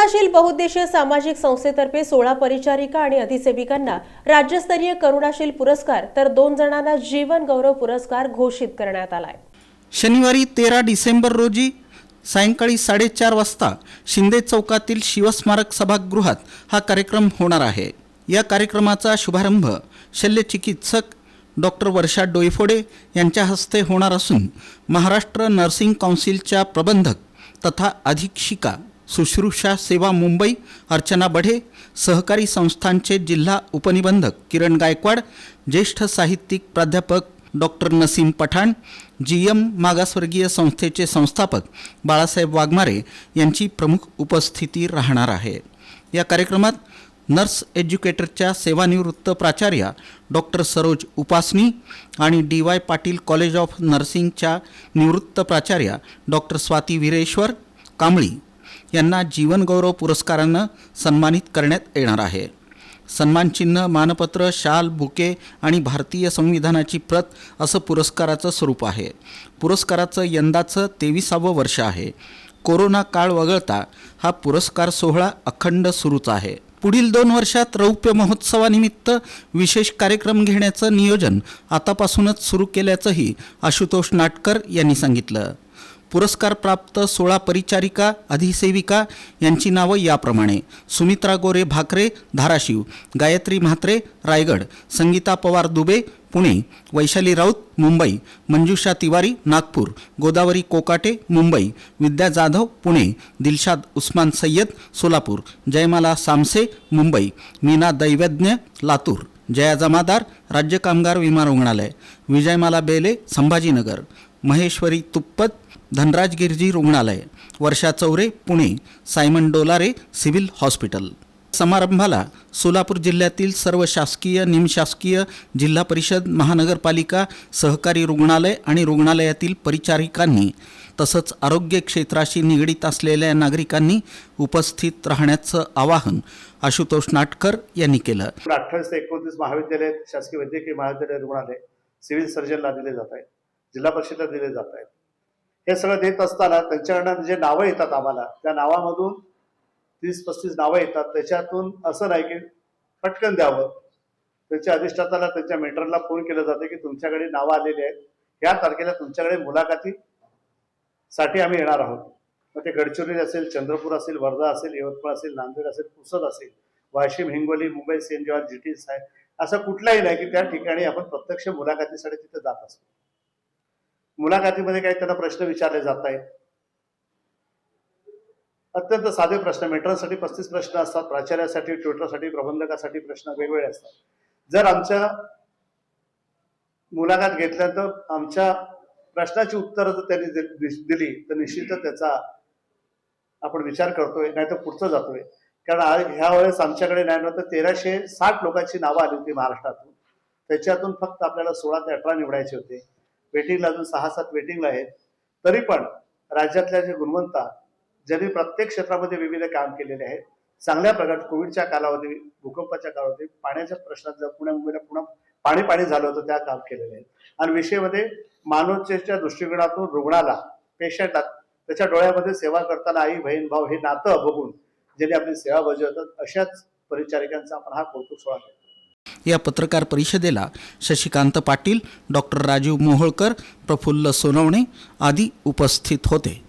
करुणाशील बहुउद्देशीय सामाजिक संस्थेतर्फे 16 परिचारिका आणि अधिसेविकांना राज्यस्तरीय करुणाशील पुरस्कार तर 2 जणांना जीवन गौरव पुरस्कार घोषित करण्यात आलाय। शनिवारी 13 डिसेंबर रोजी सायंकाळी 4:30 वाजता शिंदे चौकातील शिवस्मारक सभागृहात हा कार्यक्रम होणार आहे। या कार्यक्रमाचा शुभारंभ शल्यचिकित्सक डॉक्टर वर्षा डोईफोडे यांच्या हस्ते होणार असून महाराष्ट्र नर्सिंग काउन्सिलच्या प्रबंधक तथा अधीक्षिका शुश्रूषा सेवा मुंबई अर्चना बढे, सहकारी संस्थांचे जिल्हा उपनिबंधक किरण गायकवाड, ज्येष्ठ साहित्यिक प्राध्यापक डॉक्टर नसीम पठाण, GM मागासवर्गीय संस्थेचे संस्थापक बाळासाहेब वाघमारे यांची प्रमुख उपस्थिती राहणार आहे। या कार्यक्रमात नर्स एज्युकेटरच्या सेवानिवृत्त प्राचार्या डॉक्टर सरोज उपासनी आणि DY पाटील कॉलेज ऑफ नर्सिंगच्या निवृत्त प्राचार्या डॉक्टर स्वाती वीरेश्वर कांबळी यांना जीवन गौरव पुरस्कारानं सन्मानित करण्यात येणार आहे। सन्मानचिन्ह, मानपत्र, शाल, बुके आणि भारतीय संविधानाची प्रत असं पुरस्काराचं स्वरूप आहे। पुरस्काराचं यंदाचं 23वे वर्ष आहे। कोरोना काळ वगळता हा पुरस्कार सोहळा अखंड सुरूच आहे। पुढील 2 वर्षात रौप्य महोत्सवानिमित्त विशेष कार्यक्रम घेण्याचं नियोजन आतापासूनच सुरू केल्याचंही आशुतोष नाटकर यांनी सांगितलं। पुरस्कार प्राप्त 16 परिचारिका अधिसेविका यांची नावं याप्रमाणे: सुमित्रा गोरे भाकरे धाराशिव, गायत्री म्हात्रे रायगड, संगीता पवार दुबे पुणे, वैशाली राऊत मुंबई, मंजुषा तिवारी नागपूर, गोदावरी कोकाटे मुंबई, विद्या जाधव पुणे, दिलशाद उस्मान सय्यद सोलापूर, जयमाला सामसे मुंबई, मीना दैवज्ञ लातूर, जया जमादार राज्य कामगार विमा रुग्णालय, विजयमाला बेले संभाजीनगर, महेश्वरी तुप्पत धनराज गिरजी रुग्णालय, Varsha Chaure Pune, Simon Dolare civil hospital. समारंभाला सोलापूर जिल्ह्यातील सर्व शासकीय, निमशासकीय, जिल्हा परिषद, महानगरपालिका, सहकारी रुग्णालय आणि रुग्णालयातील परिचारिकांनी तसंच आरोग्य क्षेत्राशी निगडीत असलेल्या नागरिकांनी उपस्थित राहण्याचं आवाहन आशुतोष नाटकर यांनी केलं। 28 ते 29 महाविद्यालय, शासकीय वैद्यकीय महाविद्यालय, रुग्णालय सिव्हिल सर्जनला दिले जात आहेत, जिल्हा परिषदला दिले जात आहेत। हे सगळं देत असताना त्यांच्याकडनं जे नावं येतात आम्हाला, त्या नावामधून 30-35 नावं येतात। त्याच्यातून असं नाही की पटकन द्यावं, त्याच्या अधिष्ठाताला त्यांच्या मेंटरला फोन केलं जाते की तुमच्याकडे नावं आलेली आहेत, या तारखेला तुमच्याकडे मुलाखतीसाठी आम्ही येणार आहोत। मग ते गडचिरोली असेल, चंद्रपूर असेल, वर्धा असेल, यवतमाळ असेल, नांदेड असेल, पुसद असेल, Washim, Hingoli, Mumbai, saint George, GT आहे, असं कुठलाही नाही की त्या ठिकाणी आपण प्रत्यक्ष मुलाखतीसाठी तिथे जात असतो। मुलाखतीमध्ये काही त्यांना प्रश्न विचारले जात आहेत, अत्यंत साधे प्रश्न। मेंटरसाठी 35 प्रश्न असतात, प्राचार्यासाठी, ट्युटरसाठी, प्रबंधकासाठी प्रश्न वेगवेगळे असतात। जर आमच्या मुलाखत घेतल्यानंतर आमच्या प्रश्नाची उत्तरं जर त्यांनी दिली तर निश्चितच त्याचा आपण विचार करतोय, नाही तर पुढचं जातोय। कारण ह्या वेळेस आमच्याकडे नाही ना तर 1360 लोकांची नावं आली होती महाराष्ट्रातून, त्याच्यातून फक्त आपल्याला 16 ते 18 निवडायचे होते। वेटिंगला अजून 6-7 वेटिंगला आहेत। तरी पण राज्यातल्या जे गुणवंता ज्यांनी प्रत्येक क्षेत्रामध्ये विविध काम केलेले आहेत, चांगल्या प्रकारे कोविडच्या कालावधी, भूकंपाच्या कालावधी, पाण्याच्या प्रश्नात जर पुण्या मुंबईला पुन्हा पाणी झालं होतं त्या काम केलेले आहेत। आणि विषयामध्ये मानवतेच्या दृष्टिकोनातून रुग्णाला, पेशंटला त्याच्या डोळ्यामध्ये सेवा करताना आई, बहीण, भाऊ हे नातं बघून ज्यांनी आपली सेवा बजावतात, अशाच परिचारिकांचा आपण हा कौतुक सोहळा करतो। या पत्रकार परिषदेला शशिकांत पाटील, डॉक्टर राजीव मोहोळकर, प्रफुल्ल सोनवणे आदी उपस्थित होते।